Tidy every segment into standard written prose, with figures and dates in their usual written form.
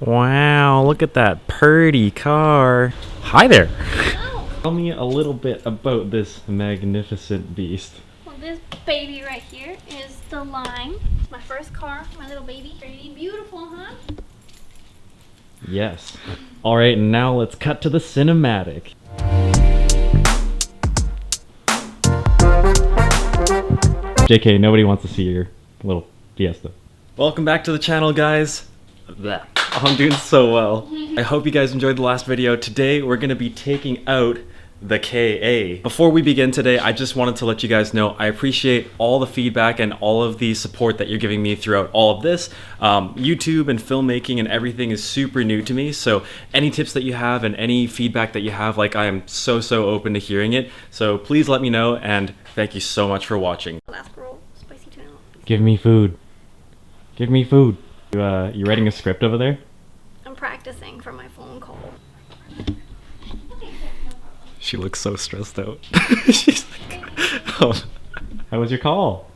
Wow, look at that pretty car. Hi there. Oh. Tell me a little bit about this magnificent beast. Well, this baby right here is the Lime. My first car, my little baby. Pretty beautiful, huh? Yes. All right, now let's cut to the cinematic. JK, nobody wants to see your little Fiesta. Welcome back to the channel, guys. Blech. I'm doing so well. I hope you guys enjoyed the last video. Today, we're gonna be taking out the KA. Before we begin today, I just wanted to let you guys know I appreciate all the feedback and all of the support that you're giving me throughout all of this. YouTube and filmmaking and everything is super new to me, so any tips that you have and any feedback that you have, like, I am so open to hearing it. So please let me know, and thank you so much for watching. Last roll, spicy tuna. Give me food. Give me food. You writing a script over there? I'm practicing for my phone call. She looks so stressed out. She's like, oh. How was your call?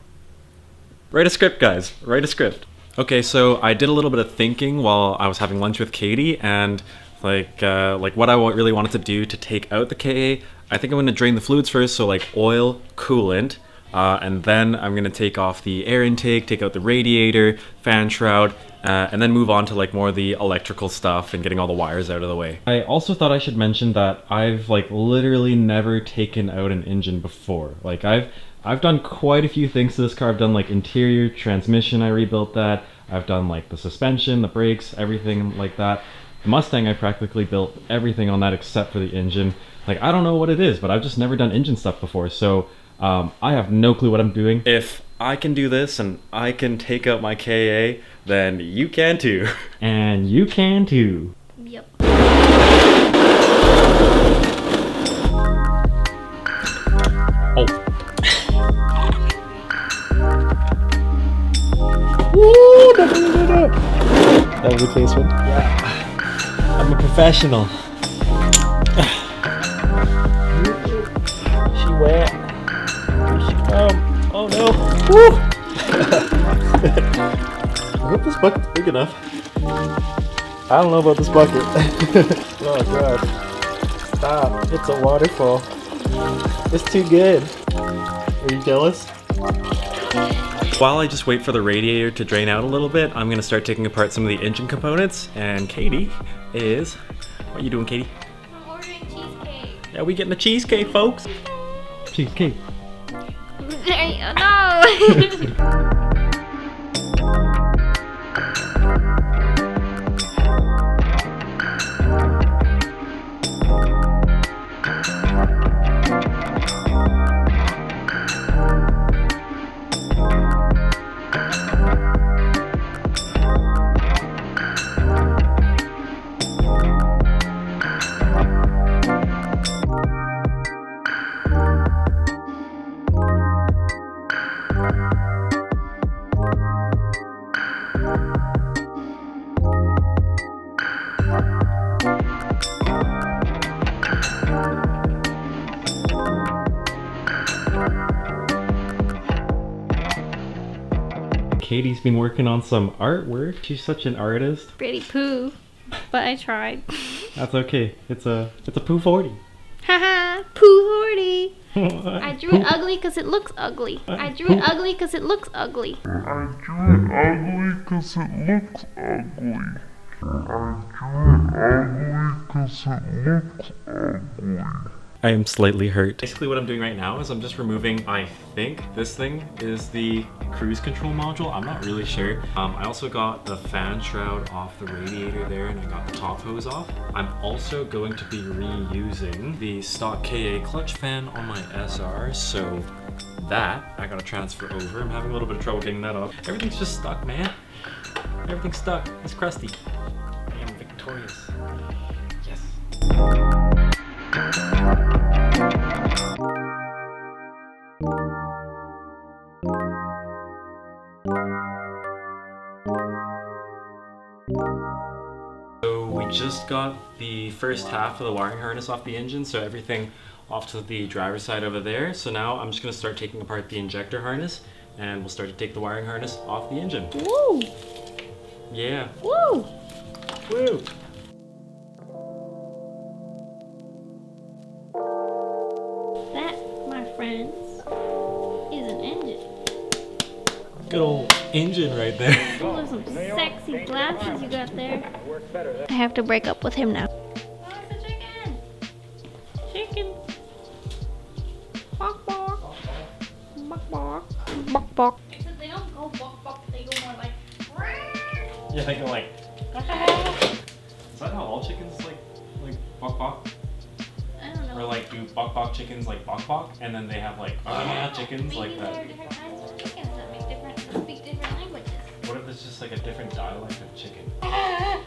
Write a script, guys. Write a script. Okay, so I did a little bit of thinking while I was having lunch with Katie, and like what I really wanted to do to take out the KA. I think I'm going to drain the fluids first, so like oil, coolant, and then I'm going to take off the air intake, take out the radiator, fan shroud, and then move on to like more of the electrical stuff and getting all the wires out of the way. I also thought I should mention that I've like literally never taken out an engine before. Like I've done quite a few things to this car. I've done like interior, transmission, I rebuilt that. I've done like the suspension, the brakes, everything like that. The Mustang, I practically built everything on that except for the engine. Like, I don't know what it is, but I've just never done engine stuff before, so I have no clue what I'm doing. If I can do this and I can take out my KA, then you can too. And you can too. Yep. Oh. Woo! No. That was a close one. Yeah. I'm a professional. She wet. Here she come. Oh no. Woo! I hope this bucket's big enough. I don't know about this bucket. Oh god. Stop. It's a waterfall. It's too good. Are you jealous? While I just wait for the radiator to drain out a little bit, I'm gonna start taking apart some of the engine components, and Katie is... What are you doing, Katie? I'm ordering cheesecake. Yeah, we getting a cheesecake, folks. Cheesecake. There you go. No! Katie's been working on some artwork. She's such an artist. Pretty poo, but I tried. That's okay. It's a poo 40. Haha, poo 40. I drew it ugly because it looks ugly. I drew it ugly because it looks ugly. I drew it ugly because it looks ugly. I am slightly hurt. Basically what I'm doing right now is I'm just removing, I think this thing is the cruise control module. I'm not really sure. I also got the fan shroud off the radiator there, and I got the top hose off. I'm also going to be reusing the stock KA clutch fan on my SR, so that I gotta transfer over. I'm having a little bit of trouble getting that off. Everything's just stuck, man. Everything's stuck. It's crusty. I am victorious. Yes. So we just got the first half of the wiring harness off the engine, so everything off to the driver's side over there. So now I'm just going to start taking apart the injector harness, and we'll start to take the wiring harness off the engine. Woo! Yeah. Woo! Woo! That, my friends, is an engine. Good old engine right there. Those are some sexy glasses you got there. I have to break up with him now. Oh, it's a chicken! Chicken! Bok bok! Bok bok! Bok bok! Except they don't go bok bok, they go more like... Yeah, they go like... Is that how all chickens like bok bok? I don't know. Or like do bok bok chickens like bok bok, and then they have like chickens like Maybe that. there are different kinds of chickens that make different, speak different languages. What if it's just like a different dialect of chicken? That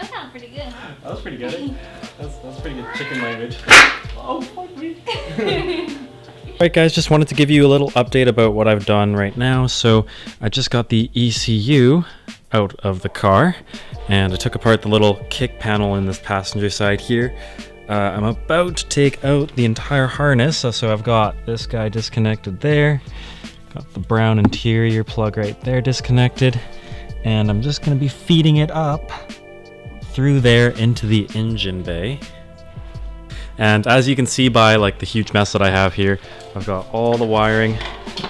sounds pretty good, huh? That was pretty good. That's pretty good chicken language. Oh, fuck me. Alright guys, just wanted to give you a little update about what I've done right now. So I just got the ECU out of the car and I took apart the little kick panel in this passenger side here. I'm about to take out the entire harness, so I've got this guy disconnected there, got the brown interior plug right there disconnected, and I'm just going to be feeding it up through there into the engine bay. And as you can see by like the huge mess that I have here, I've got all the wiring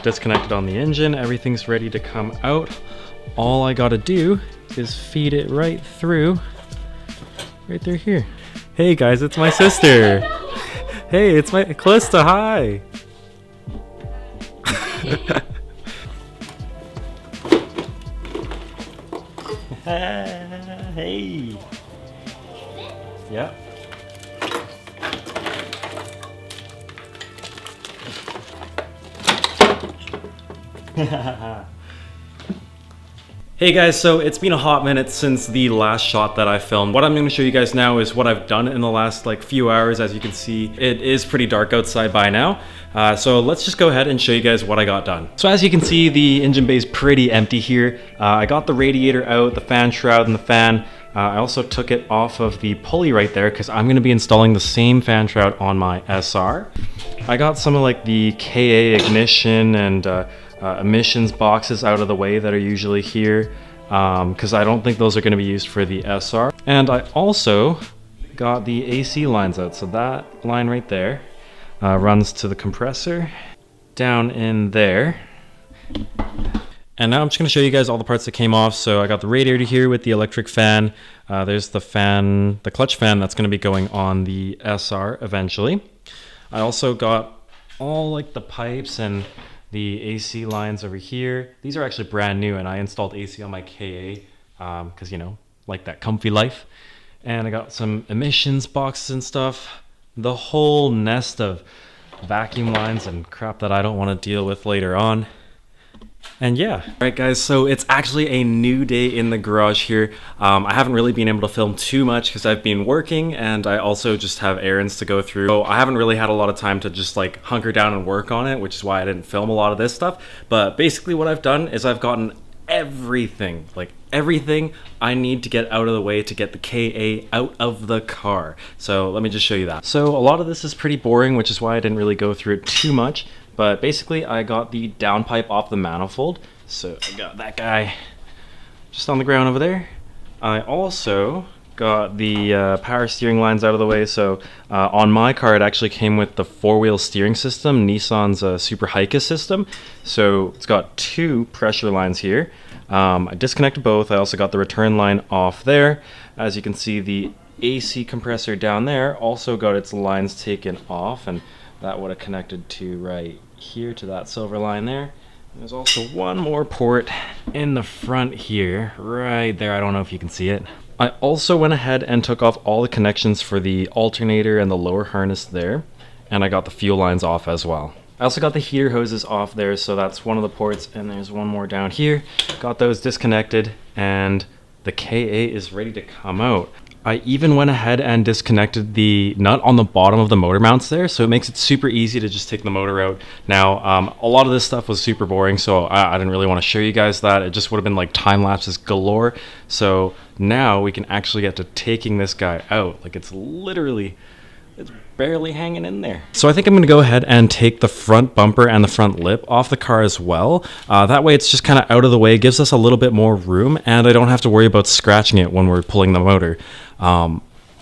disconnected on the engine, everything's ready to come out. All I gotta do is feed it right through here. Hey guys, it's my sister. Hey, it's my Calista, hi. Hey. Yep. Hey guys, so it's been a hot minute since the last shot that I filmed. What I'm going to show you guys now is what I've done in the last few hours. As you can see, it is pretty dark outside by now. So let's just go ahead and show you guys what I got done. So as you can see, the engine bay is pretty empty here. I got the radiator out, the fan shroud and the fan. I also took it off of the pulley right there because I'm going to be installing the same fan shroud on my SR. I got some of like the KA ignition and emissions boxes out of the way that are usually here because I don't think those are going to be used for the SR. And I also got the AC lines out. So that line right there runs to the compressor down in there. And now I'm just going to show you guys all the parts that came off. So I got the radiator here with the electric fan. There's the fan, the clutch fan that's going to be going on the SR eventually. I also got all like the pipes and the AC lines over here. These are actually brand new and I installed AC on my KA because, you know, like that comfy life. And I got some emissions boxes and stuff. The whole nest of vacuum lines and crap that I don't want to deal with later on. And yeah. Alright guys, so it's actually a new day in the garage here. I haven't really been able to film too much because I've been working and I also just have errands to go through. So I haven't really had a lot of time to just like hunker down and work on it, which is why I didn't film a lot of this stuff. But basically what I've done is I've gotten everything I need to get out of the way to get the KA out of the car. So let me just show you that. So a lot of this is pretty boring, which is why I didn't really go through it too much. But basically I got the downpipe off the manifold. So I got that guy just on the ground over there. I also got the power steering lines out of the way. So on my car it actually came with the 4-wheel steering system, Nissan's Super Hica system. So it's got 2 pressure lines here. I disconnected both. I also got the return line off there. As you can see, the AC compressor down there also got its lines taken off, and that would have connected to right here to that silver line there. And there's also one more port in the front here, right there. I don't know if you can see it. I also went ahead and took off all the connections for the alternator and the lower harness there, and I got the fuel lines off as well. I also got the heater hoses off there, so that's one of the ports, and there's one more down here. Got those disconnected, and the KA is ready to come out. I even went ahead and disconnected the nut on the bottom of the motor mounts there, so it makes it super easy to just take the motor out. Now, a lot of this stuff was super boring, so I didn't really want to show you guys that. It just would have been like time lapses galore. So now we can actually get to taking this guy out. Like it's barely hanging in there. So I think I'm gonna go ahead and take the front bumper and the front lip off the car as well. That way it's just kind of out of the way, gives us a little bit more room, and I don't have to worry about scratching it when we're pulling the motor.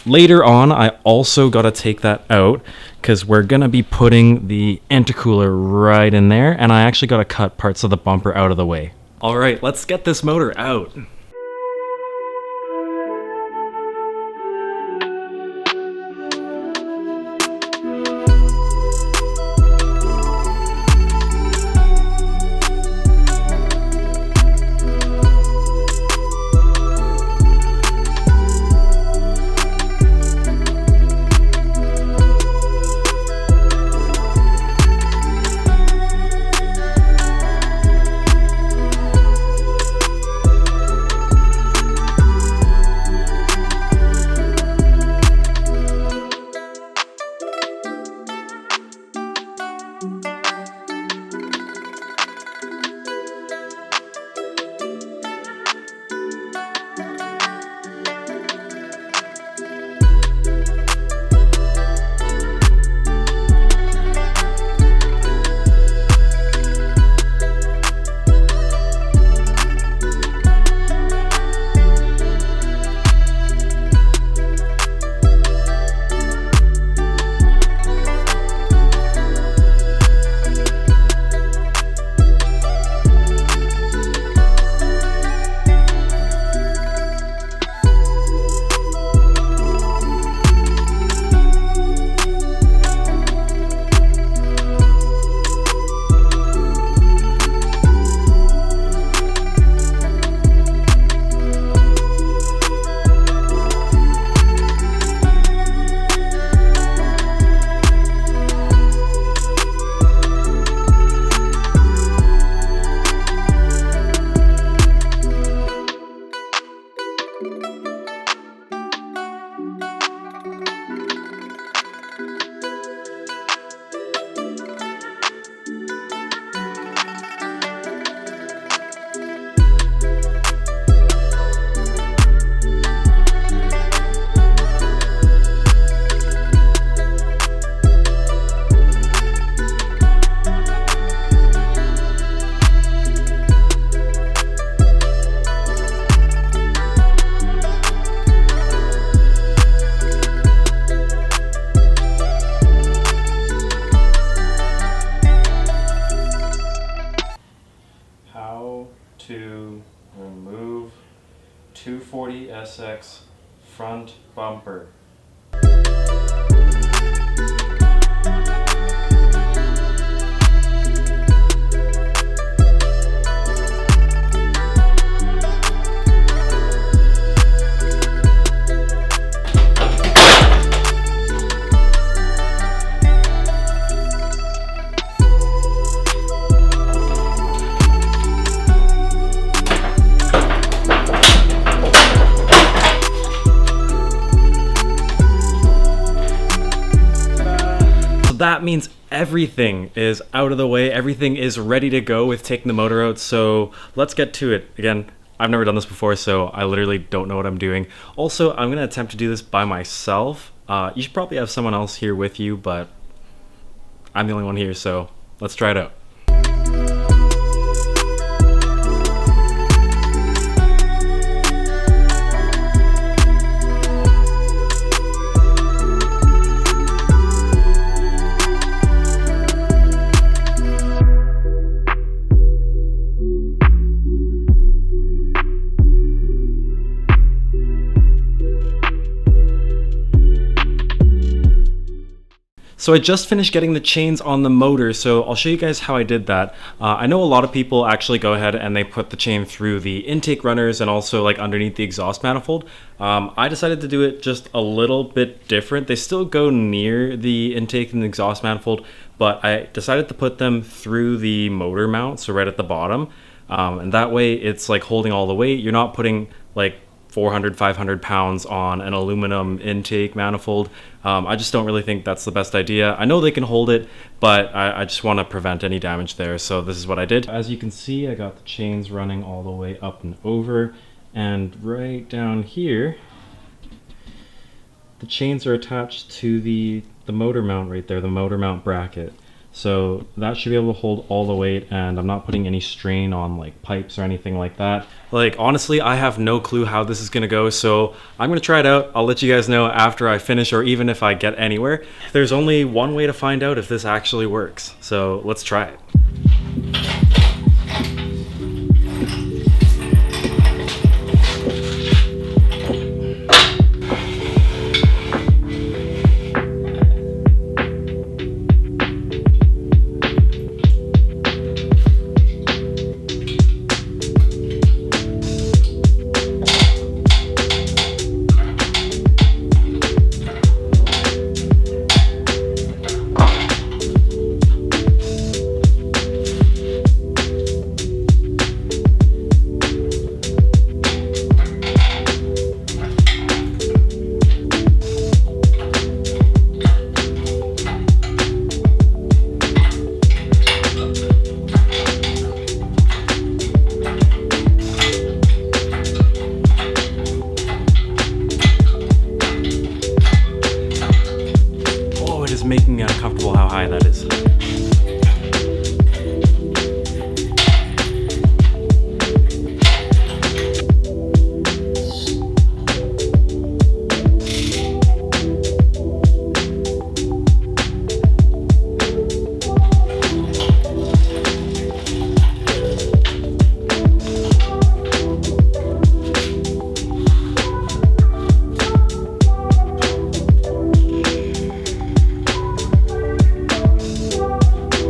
Later on, I also got to take that out because we're going to be putting the intercooler right in there, and I actually got to cut parts of the bumper out of the way. All right, let's get this motor out. To remove 240 SX front bumper. That means everything is out of the way, everything is ready to go with taking the motor out, so let's get to it. Again, I've never done this before, so I literally don't know what I'm doing. Also, I'm going to attempt to do this by myself. You should probably have someone else here with you, but I'm the only one here, so let's try it out. So I just finished getting the chains on the motor, so I'll show you guys how I did that. I know a lot of people actually go ahead and they put the chain through the intake runners and also like underneath the exhaust manifold. I decided to do it just a little bit different. They still go near the intake and the exhaust manifold, but I decided to put them through the motor mount, so right at the bottom. And that way it's like holding all the weight. You're not putting like 400, 500 pounds on an aluminum intake manifold. I just don't really think that's the best idea. I know they can hold it, but I just want to prevent any damage there, so this is what I did. As you can see, I got the chains running all the way up and over, and right down here, the chains are attached to the the motor mount right there, the motor mount bracket. So that should be able to hold all the weight, and I'm not putting any strain on like pipes or anything like that. Like honestly, I have no clue how this is gonna go, so I'm gonna try it out. I'll let you guys know after I finish, or even if I get anywhere. There's only one way to find out if this actually works, so let's try it. Making me uncomfortable how high that is.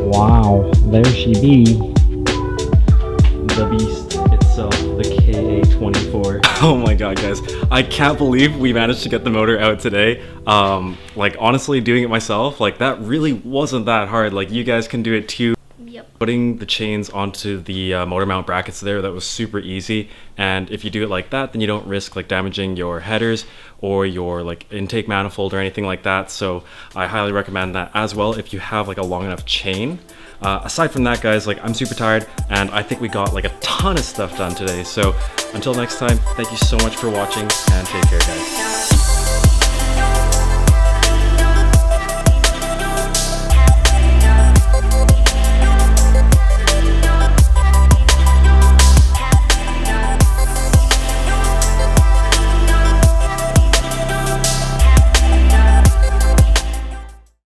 Wow, there she be. The beast itself, the KA-24. Oh my god, guys. I can't believe we managed to get the motor out today. Like honestly, doing it myself, like that really wasn't that hard. Like you guys can do it too. Yep. Putting the chains onto the motor mount brackets there, that was super easy. And if you do it like that, then you don't risk like damaging your headers or your like intake manifold or anything like that. So I highly recommend that as well if you have like a long enough chain. Aside from that, guys, like I'm super tired and I think we got like a ton of stuff done today. So until next time, thank you so much for watching and take care, guys.